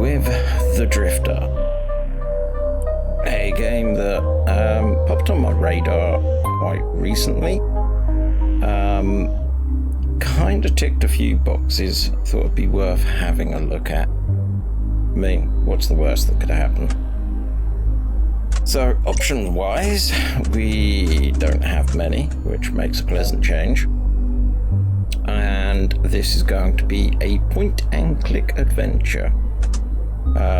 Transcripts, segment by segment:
with The Drifter, a game that popped on my radar quite recently. Kind of ticked a few boxes, thought it'd be worth having a look at. I mean, what's the worst that could happen? So, option-wise, we don't have many, which makes a pleasant change. And this is going to be a point-and-click adventure.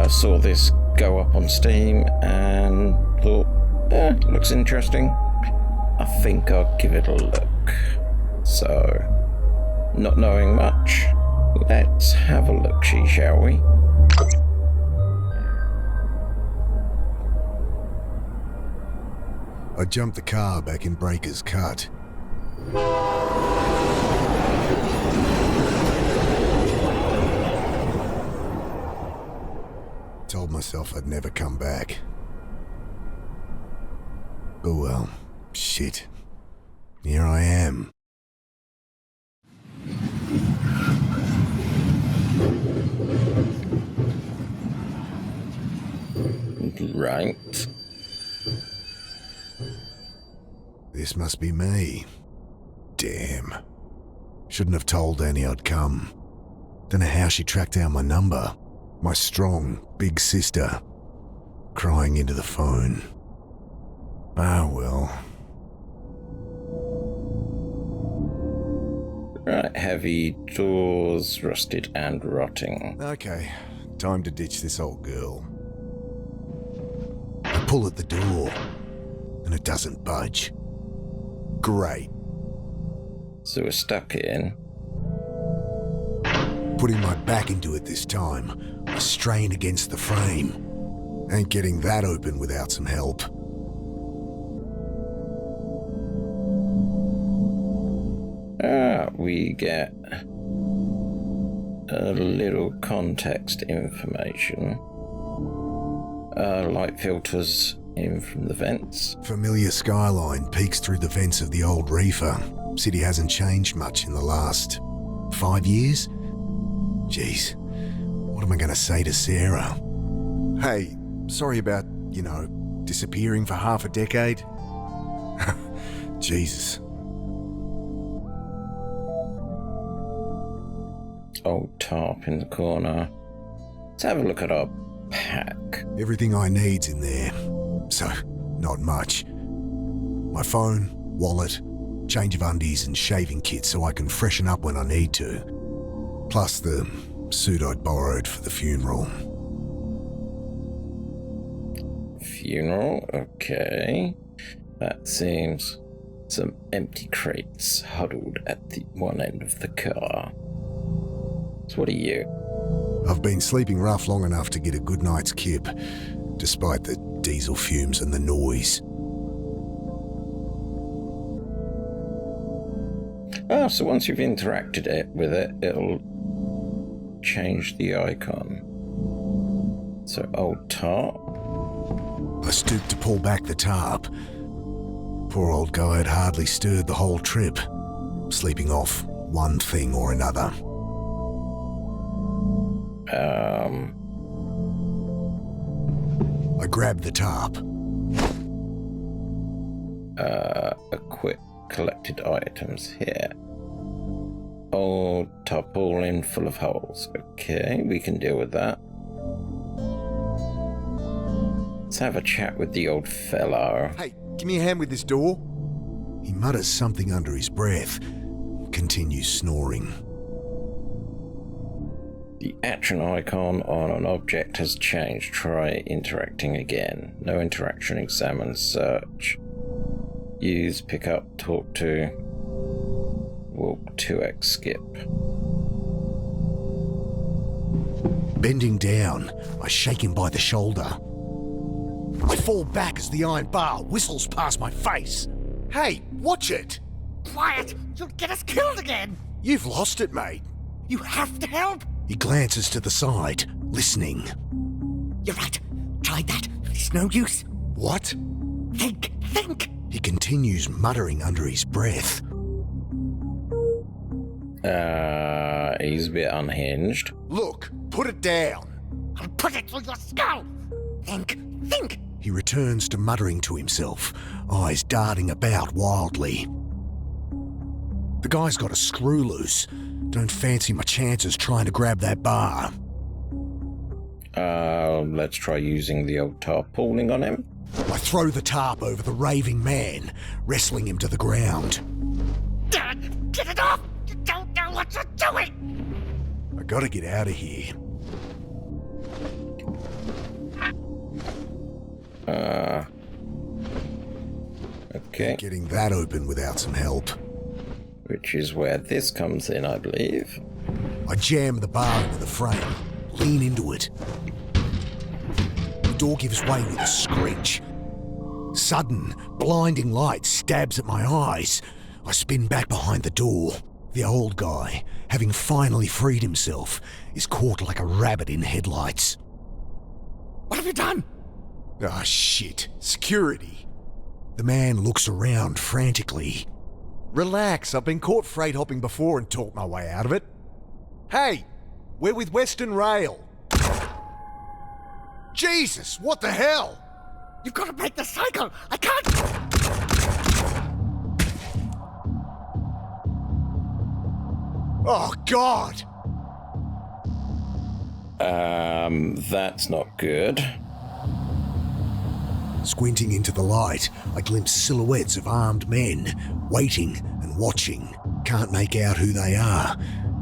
Saw this go up on Steam and thought, looks interesting. I think I'll give it a look. So, not knowing much, let's have a look-see, shall we? I jumped the car back in Breaker's Cut. Told myself I'd never come back. Oh well, shit. Here I am. Right. This must be me. Damn. Shouldn't have told Annie I'd come. Don't know how she tracked down my number. My strong, big sister. Crying into the phone. Ah, well. Right, heavy doors, rusted and rotting. Okay, time to ditch this old girl. I pull at the door, and it doesn't budge. Great. So we're stuck in. Putting my back into it this time, I strain against the frame. Ain't getting that open without some help. We get a little context information. Light filters in from the vents. Familiar skyline peeks through the vents of the old reefer. City hasn't changed much in the last 5 years? Jeez, what am I gonna say to Sarah? Hey, sorry about, disappearing for half a decade. Jesus. Old tarp in the corner. Let's have a look at our pack. Everything I need's in there, so not much. My phone, wallet, change of undies and shaving kit so I can freshen up when I need to. Plus the suit I'd borrowed for the funeral. Funeral, okay. That seems some empty crates huddled at the one end of the car. So what are you? I've been sleeping rough long enough to get a good night's kip, despite the diesel fumes and the noise. So once you've interacted with it, it'll change the icon. So old tarp. I stooped to pull back the tarp. Poor old guy had hardly stirred the whole trip, sleeping off one thing or another. I grabbed the tarp. Equip collected items here. Old tarpaulin full of holes. Okay, we can deal with that. Let's have a chat with the old fellow. Hey, give me a hand with this door. He mutters something under his breath, continues snoring. The action icon on an object has changed. Try interacting again. No interaction, examine, search. Use, pick up, talk to. Walk 2x, skip. Bending down, I shake him by the shoulder. I fall back as the iron bar whistles past my face. Hey, watch it! Quiet! You'll get us killed again! You've lost it, mate. You have to help! He glances to the side, listening. You're right. Tried that. It's no use. What? Think! He continues muttering under his breath. He's a bit unhinged. Look, put it down. I'll put it through your skull! Think! Think! He returns to muttering to himself, eyes darting about wildly. The guy's got a screw loose. Don't fancy my chances trying to grab that bar. Let's try using the old tarpaulin on him. I throw the tarp over the raving man, wrestling him to the ground. Dad, get it off! You don't know what you're doing! I gotta get out of here. Okay. Getting that open without some help. Which is where this comes in, I believe. I jam the bar into the frame, lean into it. The door gives way with a screech. Sudden, blinding light stabs at my eyes. I spin back behind the door. The old guy, having finally freed himself, is caught like a rabbit in headlights. What have you done? Ah, shit. Security. The man looks around frantically. Relax, I've been caught freight hopping before and talked my way out of it. Hey, we're with Western Rail. Jesus, what the hell? You've got to break the cycle! I can't! Oh, God! That's not good. Squinting into the light, I glimpse silhouettes of armed men, waiting and watching. Can't make out who they are,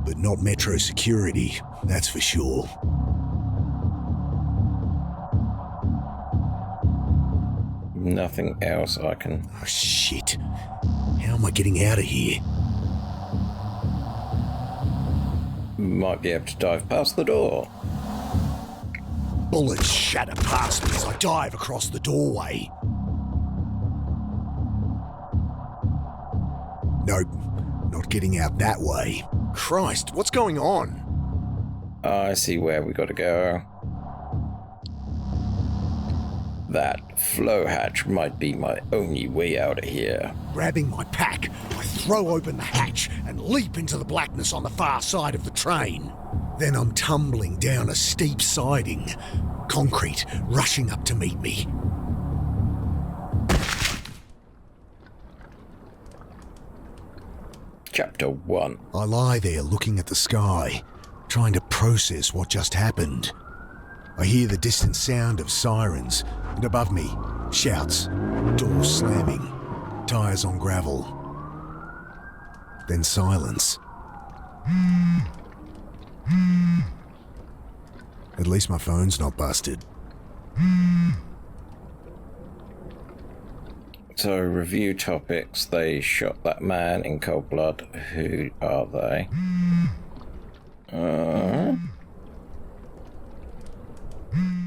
but not Metro security, that's for sure. Nothing else I can... Oh, shit. How am I getting out of here? Might be able to dive past the door. Bullets shatter past me as I dive across the doorway. Nope, not getting out that way. Christ, what's going on? I see where we gotta go. That flow hatch might be my only way out of here. Grabbing my pack, I throw open the hatch and leap into the blackness on the far side of the train. Then I'm tumbling down a steep siding, concrete rushing up to meet me. Chapter 1. I lie there looking at the sky, trying to process what just happened. I hear the distant sound of sirens, and above me, shouts, doors slamming, tires on gravel. Then silence. At least my phone's not busted. So, review topics. They shot that man in cold blood. Who are they?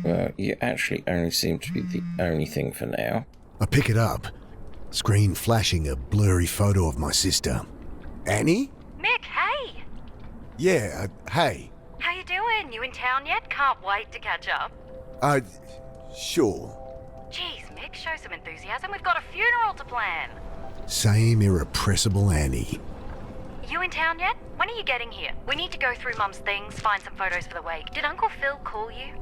Well, you actually only seem to be the only thing for now. I pick it up, screen flashing a blurry photo of my sister. Annie? Mick, hey! Yeah, hey. How you doing? You in town yet? Can't wait to catch up. Sure. Jeez, Mick, show some enthusiasm. We've got a funeral to plan. Same irrepressible Annie. You in town yet? When are you getting here? We need to go through Mum's things, find some photos for the wake. Did Uncle Phil call you?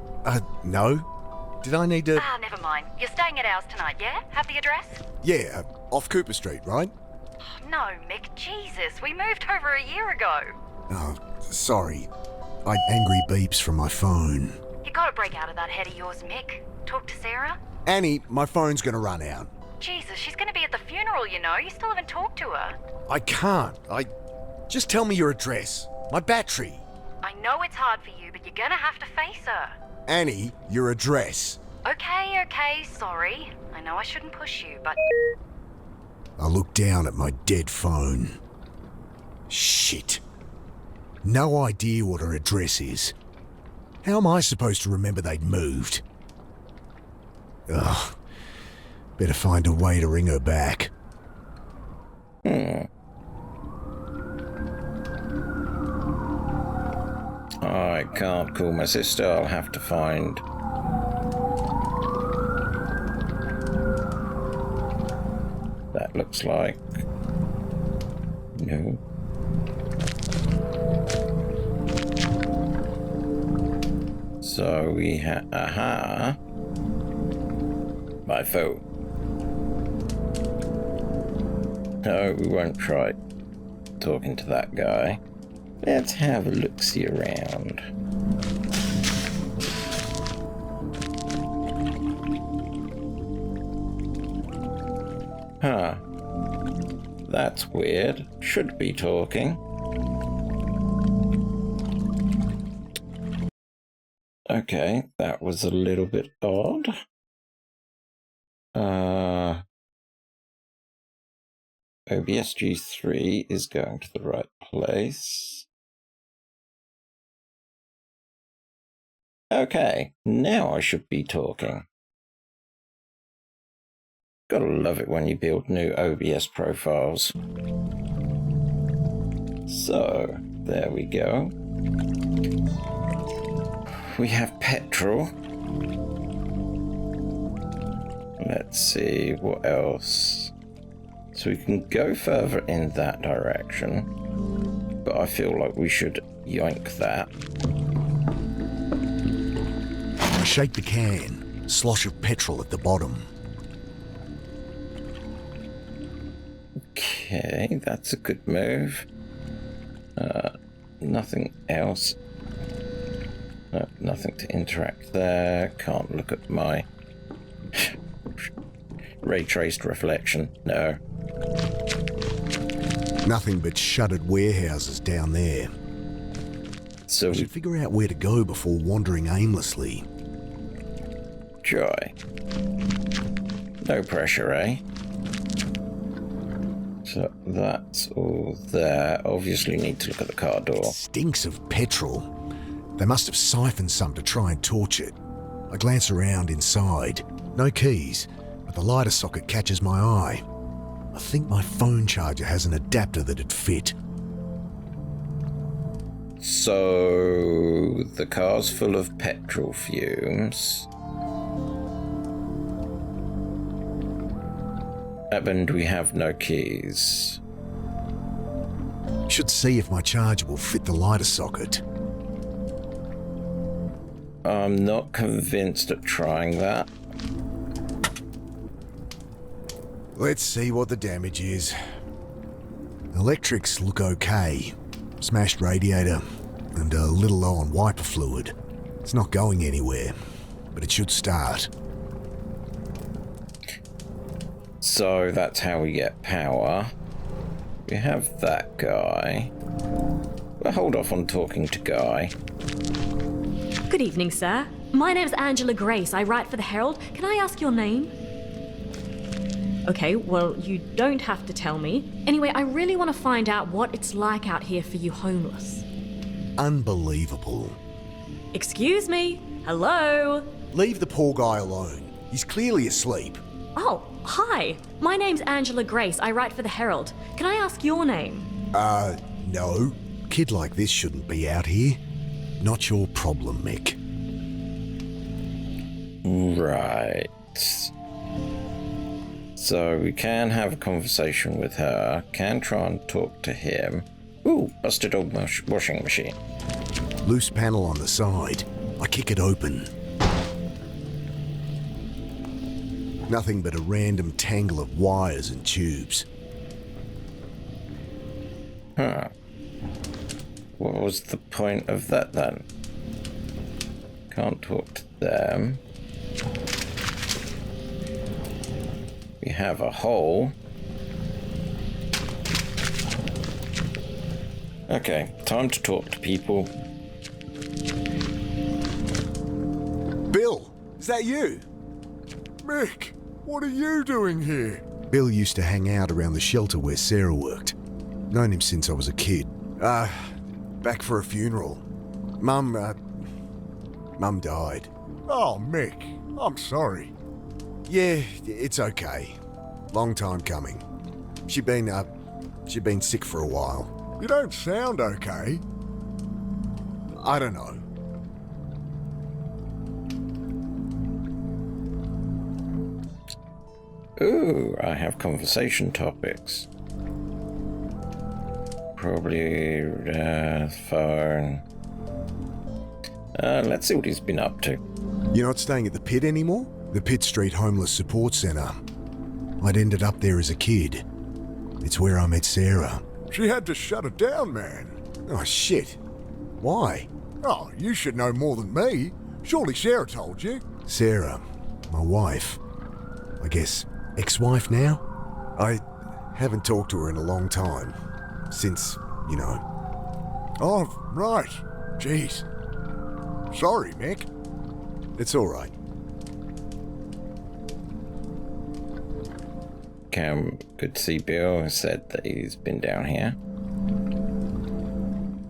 No. Did I need to... Ah, never mind. You're staying at ours tonight, yeah? Have the address? Yeah, off Cooper Street, right? Oh, no, Mick, Jesus. We moved over a year ago. Oh, sorry. Angry beeps from my phone. You gotta break out of that head of yours, Mick. Talk to Sarah? Annie, my phone's gonna run out. Jesus, she's gonna be at the funeral, you know. You still haven't talked to her. I can't. Just tell me your address. My battery. I know it's hard for you, but you're gonna have to face her. Annie, your address. Okay, sorry. I know I shouldn't push you, but... I look down at my dead phone. Shit. No idea what her address is. How am I supposed to remember they'd moved? Ugh. Better find a way to ring her back. I can't call my sister. I'll have to find... That looks like... No. So we have... Aha. My phone. No, we won't try talking to that guy. Let's have a look-see around. Huh. That's weird. Should be talking. Okay, that was a little bit odd. OBS G3 is going to the right place. Okay, now I should be talking. Gotta love it when you build new OBS profiles. So, there we go. We have petrol. Let's see what else. So we can go further in that direction, but I feel like we should yoink that. I shake the can, slosh of petrol at the bottom. Okay, that's a good move. Nothing else. No, nothing to interact there. Can't look at my ray traced reflection. No. Nothing but shuttered warehouses down there. So I should figure out where to go before wandering aimlessly. Joy. No pressure, eh? So that's all there. Obviously need to look at the car door. Stinks of petrol. They must have siphoned some to try and torch it. I glance around inside. No keys, but the lighter socket catches my eye. I think my phone charger has an adapter that'd fit. So the car's full of petrol fumes. And we have no keys. Should see if my charger will fit the lighter socket. I'm not convinced at trying that. Let's see what the damage is. Electrics look okay. Smashed radiator and a little low on wiper fluid. It's not going anywhere, but it should start. So that's how we get power. We have that guy. We'll hold off on talking to Guy. Good evening, sir. My name's Angela Grace. I write for the Herald. Can I ask your name? Okay, well, you don't have to tell me. Anyway, I really want to find out what it's like out here for you homeless. Unbelievable. Excuse me? Hello? Leave the poor guy alone. He's clearly asleep. Oh, hi. My name's Angela Grace. I write for the Herald. Can I ask your name? No. Kid like this shouldn't be out here. Not your problem, Mick. Right. So we can have a conversation with her, can try and talk to him. Ooh, busted old washing machine. Loose panel on the side. I kick it open. Nothing but a random tangle of wires and tubes. Huh. What was the point of that then? Can't talk to them. We have a hole. Okay, time to talk to people. Bill, is that you? Mick, what are you doing here? Bill used to hang out around the shelter where Sarah worked. Known him since I was a kid. Back for a funeral. Mum died. Oh, Mick, I'm sorry. Yeah, it's okay. Long time coming. She'd been sick for a while. You don't sound okay. I don't know. Ooh, I have conversation topics. Probably phone. Let's see what he's been up to. You're not staying at the pit anymore? The Pitt Street Homeless Support Centre. I'd ended up there as a kid. It's where I met Sarah. She had to shut it down, man. Oh, shit. Why? Oh, you should know more than me. Surely Sarah told you. Sarah, my wife. I guess ex-wife now? I haven't talked to her in a long time. Since, you know. Oh, right. Jeez. Sorry, Mick. It's all right. Good to see Bill has said that he's been down here.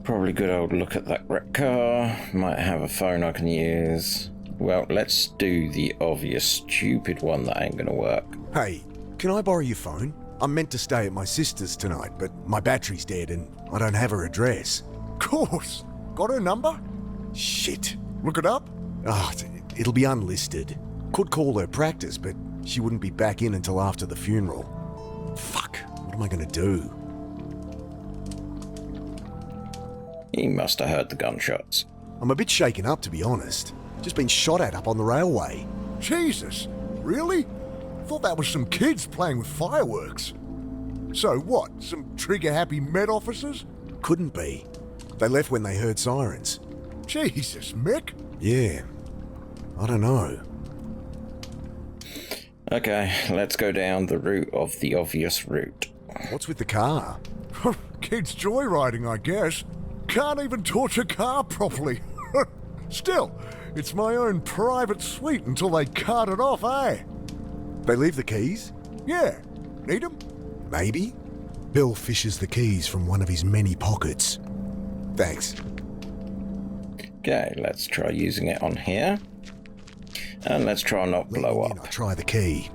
Probably good old look at that wrecked car. Might have a phone I can use. Well, let's do the obvious stupid one that ain't gonna work. Hey, can I borrow your phone? I'm meant to stay at my sister's tonight, but my battery's dead and I don't have her address. Course. Got her number? Shit. Look it up? Ah, it'll be unlisted. Could call her practice, but she wouldn't be back in until after the funeral. Fuck, what am I gonna do? He must have heard the gunshots. I'm a bit shaken up, to be honest. Just been shot at up on the railway. Jesus. Really? Thought that was some kids playing with fireworks. So what, some trigger-happy Met officers? Couldn't be. They left when they heard sirens. Jesus, Mick. Yeah, I don't know. Okay, let's go down the route of the obvious route. What's with the car? Kids joyriding, I guess. Can't even torch a car properly. Still, it's my own private suite until they cart it off, eh? They leave the keys? Yeah. Need 'em? Maybe. Bill fishes the keys from one of his many pockets. Thanks. Okay, let's try using it on here. And let's try not blow Leaning in, up. I'll try the key.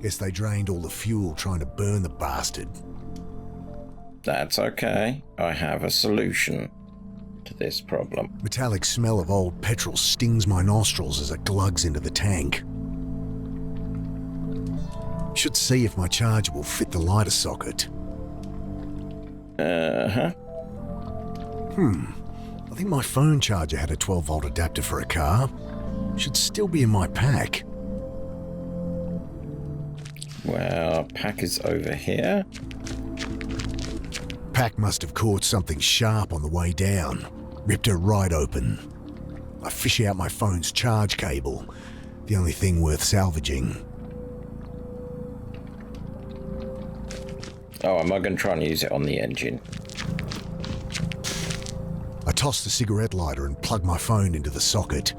Guess they drained all the fuel trying to burn the bastard. That's okay. I have a solution to this problem. Metallic smell of old petrol stings my nostrils as it glugs into the tank. Should see if my charger will fit the lighter socket. Uh-huh. I think my phone charger had a 12-volt adapter for a car. Should still be in my pack. Well, pack is over here. Pack must have caught something sharp on the way down. Ripped her right open. I fish out my phone's charge cable. The only thing worth salvaging. Oh, am I going to try and use it on the engine? I toss the cigarette lighter and plug my phone into the socket.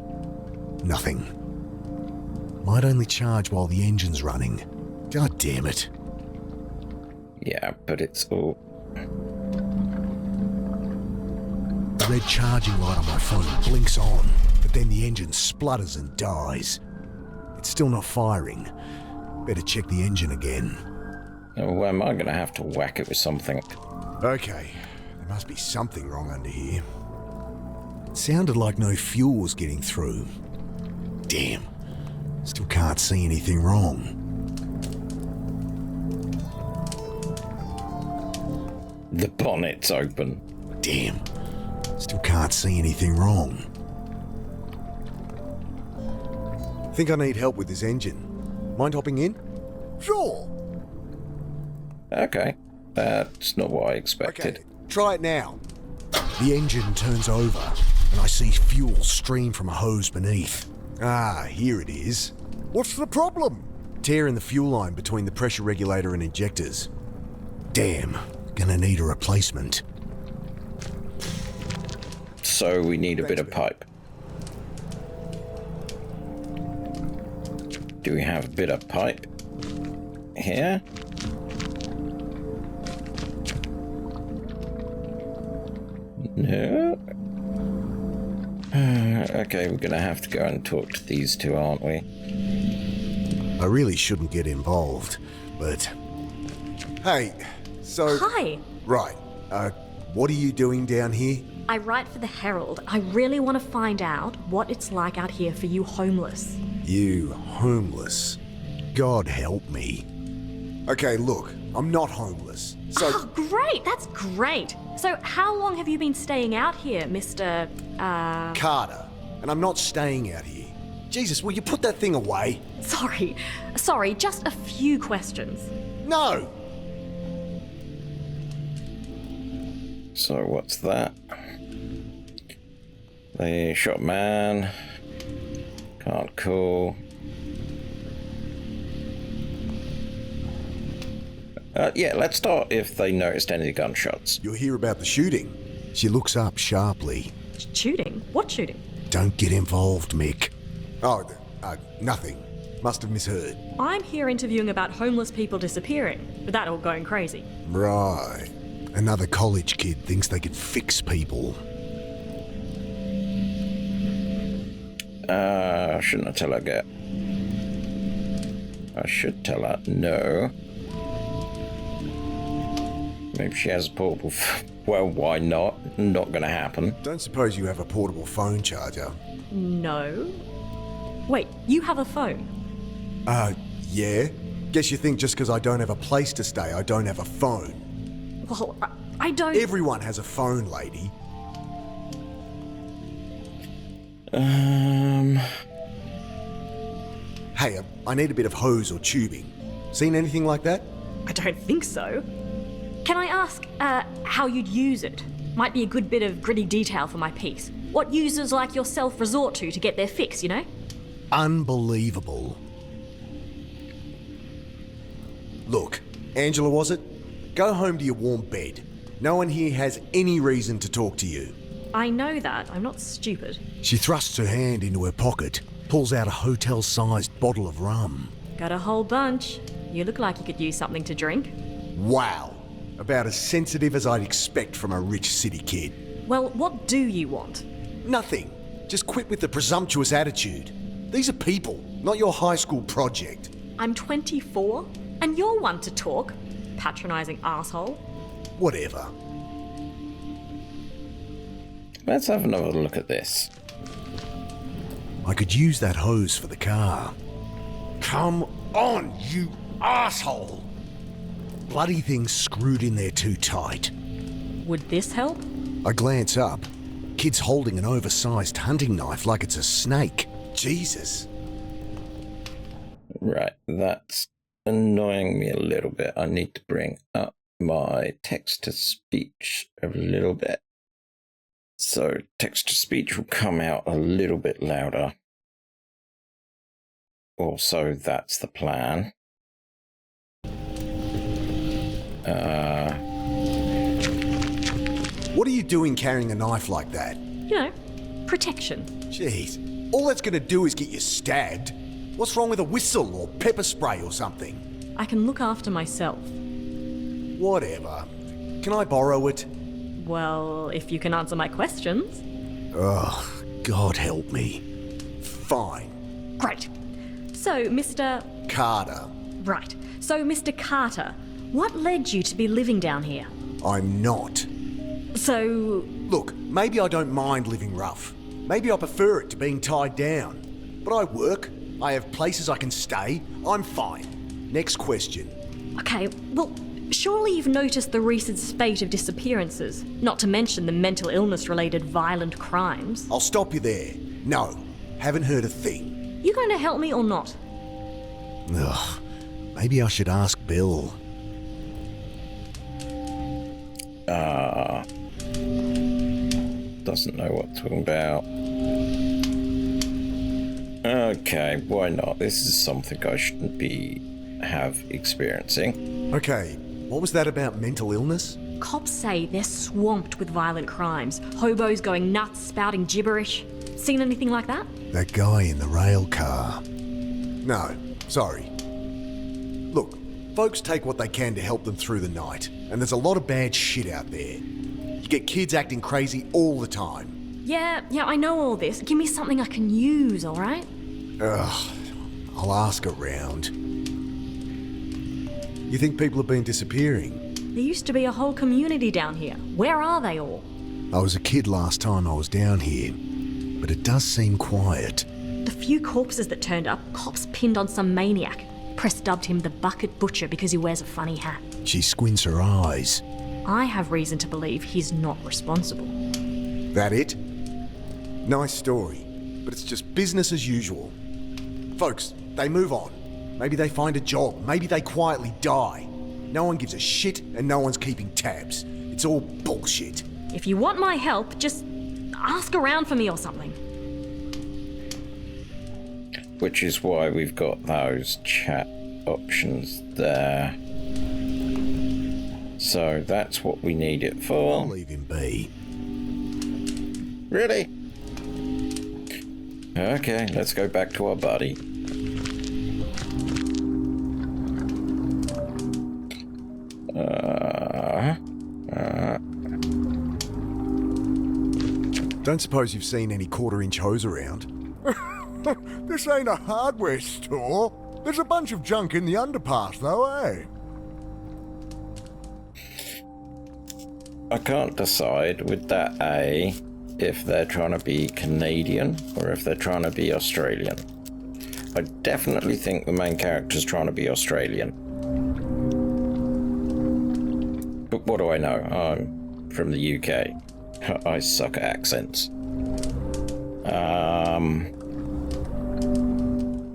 Nothing. Might only charge while the engine's running. God damn it. Yeah, but it's all... The red charging light on my phone blinks on, but then the engine splutters and dies. It's still not firing. Better check the engine again. Oh, am I going to have to whack it with something? Okay, there must be something wrong under here. It sounded like no fuel was getting through. Damn, still can't see anything wrong. The bonnet's open. Damn, still can't see anything wrong. Think I need help with this engine. Mind hopping in? Sure. Okay, that's not what I expected. Okay, try it now. The engine turns over, and I see fuel stream from a hose beneath. Ah, here it is. What's the problem? Tear in the fuel line between the pressure regulator and injectors. Damn, gonna need a replacement. So we need a bit of pipe. Do we have a bit of pipe here? No. Okay, we're gonna have to go and talk to these two, aren't we? I really shouldn't get involved, but... Hey, so... Hi. Right, what are you doing down here? I write for the Herald. I really want to find out what it's like out here for you homeless. You homeless. God help me. Okay, look, I'm not homeless, so... Oh, great! That's great! So, how long have you been staying out here, Mr. Carter. And I'm not staying out here. Jesus, will you put that thing away? Sorry, just a few questions. No! So what's that? They shot a man. Can't call. Yeah, let's start if they noticed any gunshots. You'll hear about the shooting. She looks up sharply. Shooting? What shooting? Don't get involved, Mick. Oh, nothing. Must have misheard. I'm here interviewing about homeless people disappearing, with that all going crazy. Right. Another college kid thinks they can fix people. Shouldn't I tell her get? I should tell her no. Maybe she has a portable well, why not? Not gonna happen. Don't suppose you have a portable phone charger? No. Wait, you have a phone? Yeah? Guess you think just because I don't have a place to stay, I don't have a phone. Well, I don't... Everyone has a phone, lady. Hey, I need a bit of hose or tubing. Seen anything like that? I don't think so. Can I ask, how you'd use it? Might be a good bit of gritty detail for my piece. What users like yourself resort to get their fix, you know? Unbelievable. Look, Angela, was it? Go home to your warm bed. No one here has any reason to talk to you. I know that. I'm not stupid. She thrusts her hand into her pocket, pulls out a hotel-sized bottle of rum. Got a whole bunch. You look like you could use something to drink. Wow. About as sensitive as I'd expect from a rich city kid. Well, what do you want? Nothing. Just quit with the presumptuous attitude. These are people, not your high school project. I'm 24, and you're one to talk. Patronising asshole. Whatever. Let's have another look at this. I could use that hose for the car. Come on, you asshole! Bloody thing's screwed in there too tight. Would this help? I glance up. Kid's holding an oversized hunting knife like it's a snake. Jesus. Right, that's annoying me a little bit. I need to bring up my text-to-speech a little bit. So text-to-speech will come out a little bit louder. Also, that's the plan. What are you doing carrying a knife like that? You know, protection. Jeez, all that's gonna do is get you stabbed. What's wrong with a whistle or pepper spray or something? I can look after myself. Whatever. Can I borrow it? Well, if you can answer my questions. Ugh, God help me. Fine. Great. So, Mr. Carter. Right. So, Mr. Carter, what led you to be living down here? I'm not. So... Look, maybe I don't mind living rough. Maybe I prefer it to being tied down. But I work. I have places I can stay. I'm fine. Next question. Okay, well, surely you've noticed the recent spate of disappearances, not to mention the mental illness-related violent crimes. I'll stop you there. No, haven't heard a thing. You going to help me or not? Ugh, maybe I should ask Bill. Doesn't know what to talk about. Okay, why not? This is something I shouldn't have experiencing. Okay, what was that about mental illness? Cops say they're swamped with violent crimes. Hobos going nuts, spouting gibberish. Seen anything like that? That guy in the rail car. No, sorry. Look, folks take what they can to help them through the night, and there's a lot of bad shit out there. You get kids acting crazy all the time. Yeah, I know all this. Give me something I can use, all right? Ugh, I'll ask around. You think people have been disappearing? There used to be a whole community down here. Where are they all? I was a kid last time I was down here, but it does seem quiet. The few corpses that turned up, cops pinned on some maniac. Press dubbed him the Bucket Butcher because he wears a funny hat. She squints her eyes. I have reason to believe he's not responsible. That it? Nice story, but it's just business as usual. Folks, they move on. Maybe they find a job, maybe they quietly die. No one gives a shit and no one's keeping tabs. It's all bullshit. If you want my help, just ask around for me or something. Which is why we've got those chat options there. So that's what we need it I'll for. leave him be. Really? Okay, let's go back to our buddy. Don't suppose you've seen any quarter-inch hose around? This ain't a hardware store. There's a bunch of junk in the underpass, though, eh? I can't decide with that A if they're trying to be Canadian or if they're trying to be Australian. I definitely think the main character's trying to be Australian. But what do I know? I'm from the UK. I suck at accents.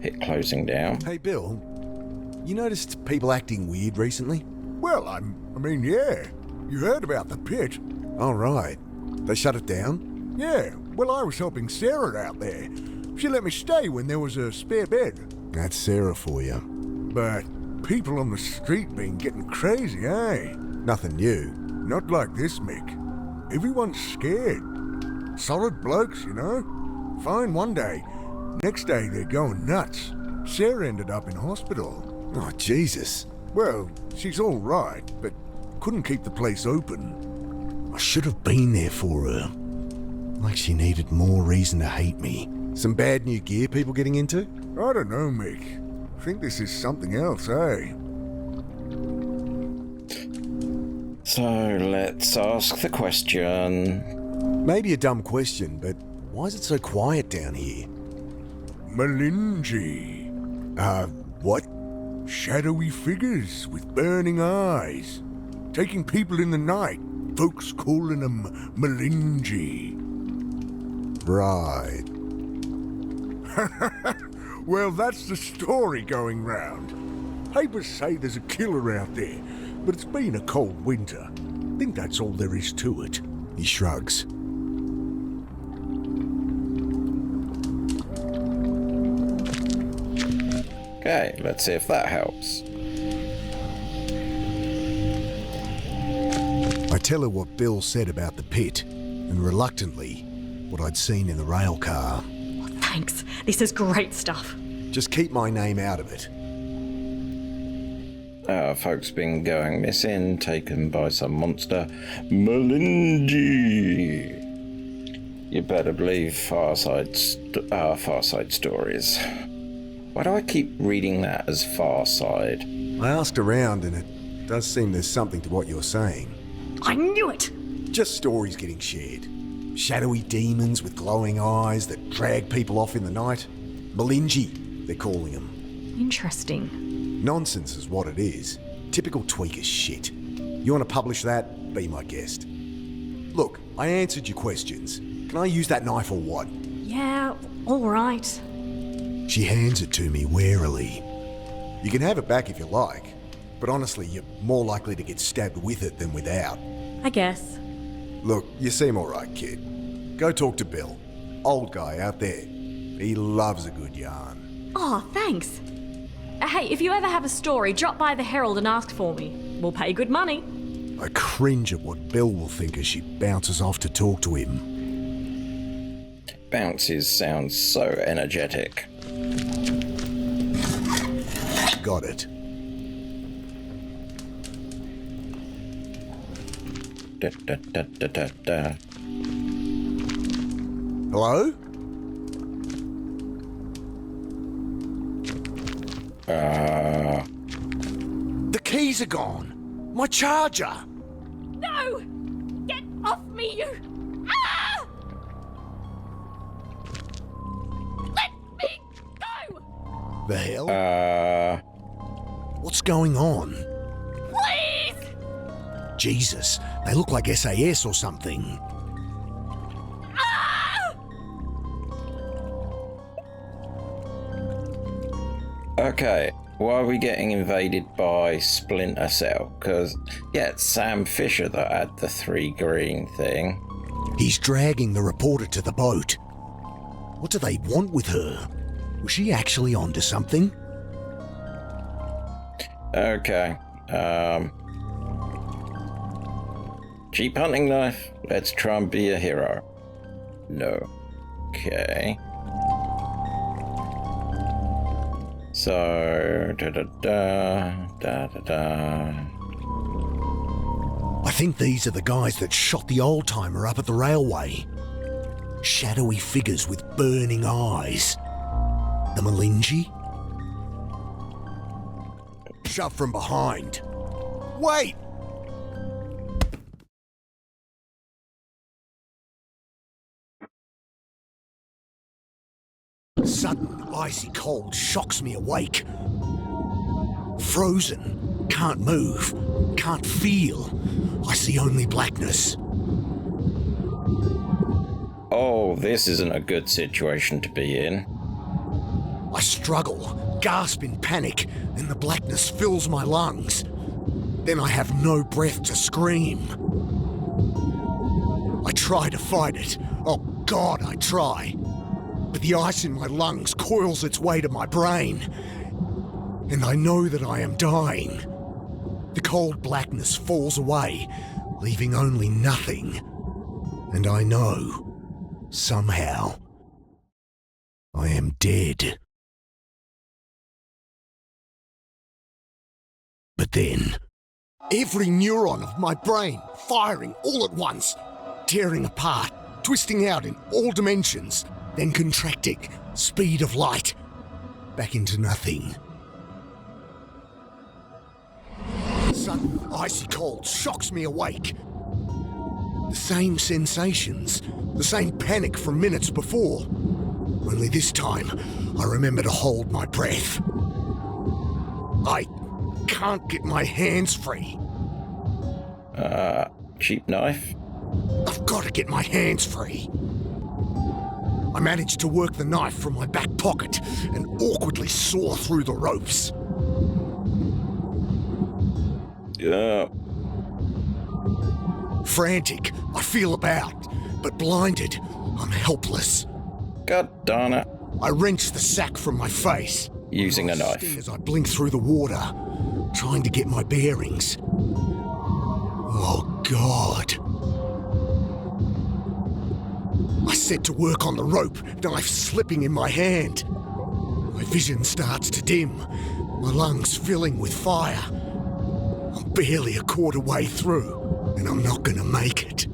Hit closing down. Hey, Bill, you noticed people acting weird recently? Well, I mean, yeah. You heard about the pit. All right. They shut it down? Yeah, well, I was helping Sarah out there. She let me stay when there was a spare bed. That's Sarah for you. But people on the street been getting crazy, eh? Nothing new. Not like this, Mick. Everyone's scared. Solid blokes, you know? Fine one day. Next day, they're going nuts. Sarah ended up in hospital. Oh, Jesus. Well, she's all right, but couldn't keep the place open. I should have been there for her. Like she needed more reason to hate me. Some bad new gear people getting into? I don't know, Mick. I think this is something else, eh? So let's ask the question. Maybe a dumb question, but why is it so quiet down here? Malinji. What? Shadowy figures with burning eyes. Taking people in the night. Folks calling them Malinji. Right. Well, that's the story going round. Papers say there's a killer out there, but it's been a cold winter. Think that's all there is to it. He shrugs. Okay, let's see if that helps. I tell her what Bill said about the pit, and reluctantly, what I'd seen in the rail car. Thanks. This is great stuff. Just keep my name out of it. Folks been going missing, taken by some monster. Malinji! You better believe Far Side stories. Why do I keep reading that as Far Side? I asked around, and it does seem there's something to what you're saying. I knew it! Just stories getting shared. Shadowy demons with glowing eyes that drag people off in the night. Malinji, they're calling them. Interesting. Nonsense is what it is. Typical tweaker shit. You want to publish that? Be my guest. Look, I answered your questions. Can I use that knife or what? Yeah, all right. She hands it to me warily. You can have it back if you like, but honestly, you're more likely to get stabbed with it than without. I guess. Look, you seem alright, kid. Go talk to Bill. Old guy out there. He loves a good yarn. Oh, thanks. Hey, if you ever have a story, drop by the Herald and ask for me. We'll pay good money. I cringe at what Bill will think as she bounces off to talk to him. Bounces sounds so energetic. Got it. Da, da, da, da, da, da. Hello? The keys are gone. My charger. No! Get off me, you! Ah! Let me go! The hell? What's going on? Please! Jesus, they look like SAS or something. Okay, why are we getting invaded by Splinter Cell? Because, yeah, it's Sam Fisher that had the 3 green thing. He's dragging the reporter to the boat. What do they want with her? Was she actually onto something? Okay, cheap hunting knife. Let's try and be a hero. No. Okay. So, I think these are the guys that shot the old-timer up at the railway. Shadowy figures with burning eyes. The Malinji? Shove from behind. Wait! Sudden, icy cold shocks me awake. Frozen. Can't move. Can't feel. I see only blackness. oh, this isn't a good situation to be in. I struggle, gasp in panic, and the blackness fills my lungs. Then I have no breath to scream. I try to fight it. Oh God, I try. But the ice in my lungs coils its way to my brain. And I know that I am dying. The cold blackness falls away, leaving only nothing. And I know, somehow, I am dead. But then, every neuron of my brain firing all at once, tearing apart, twisting out in all dimensions, then contracting, speed of light, back into nothing. Sudden icy cold shocks me awake. The same sensations, the same panic from minutes before. Only this time, I remember to hold my breath. I can't get my hands free. Cheap knife? I've got to get my hands free. I managed to work the knife from my back pocket and awkwardly saw through the ropes. Frantic, I feel about, but blinded, I'm helpless. God darn it. I wrench the sack from my face. Using a knife. As I blink through the water, trying to get my bearings. Oh, God. I set to work on the rope, knife slipping in my hand. My vision starts to dim, my lungs filling with fire. I'm barely a quarter way through, and I'm not gonna make it.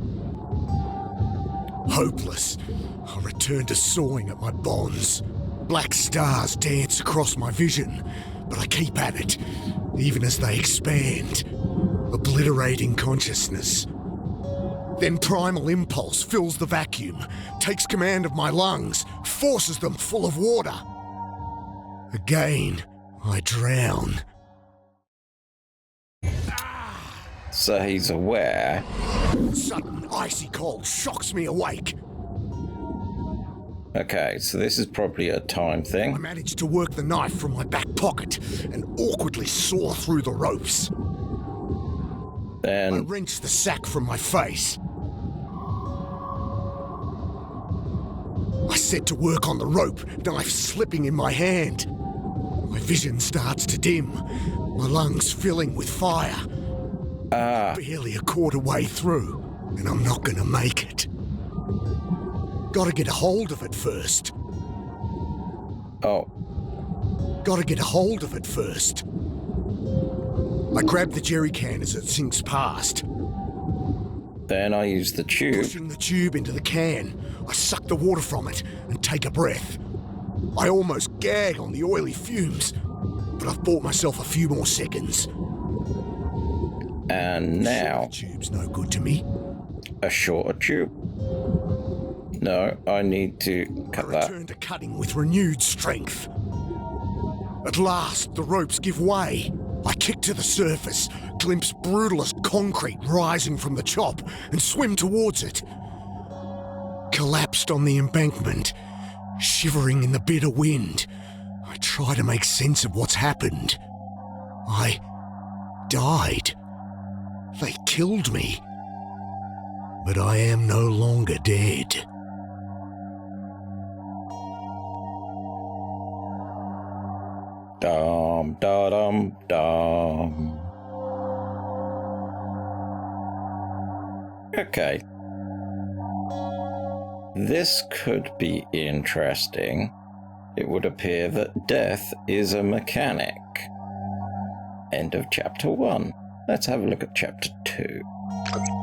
Hopeless, I return to sawing at my bonds. Black stars dance across my vision, but I keep at it, even as they expand, obliterating consciousness. Then primal impulse fills the vacuum, takes command of my lungs, forces them full of water. Again, I drown. So he's aware. Sudden icy cold shocks me awake. Okay, so this is probably a time I thing. managed to work the knife from my back pocket and awkwardly saw through the ropes. I Then, wrench the sack from my face. I set to work on the rope, knife slipping in my hand. My vision starts to dim, my lungs filling with fire. Barely a quarter way through, and I'm not gonna make it. Gotta get a hold of it first. oh, Gotta get a hold of it first. I grab the jerry can as it sinks past. then I use the tube. Pushing the tube into the can, I suck the water from it and take a breath. I almost gag on the oily fumes, but I've bought myself a few more seconds. And now, The tube's no good to me. a shorter tube. No, I need to I cut that. return to cutting with renewed strength. At last, the ropes give way. I kick to the surface, glimpse brutal as concrete rising from the chop and swim towards it. Collapsed on the embankment, shivering in the bitter wind. I try to make sense of what's happened. I died. They killed me. But I am no longer dead. Dum, da, dum, dum. Okay. This could be interesting. It would appear that death is a mechanic. End of chapter 1. Let's have a look at chapter 2.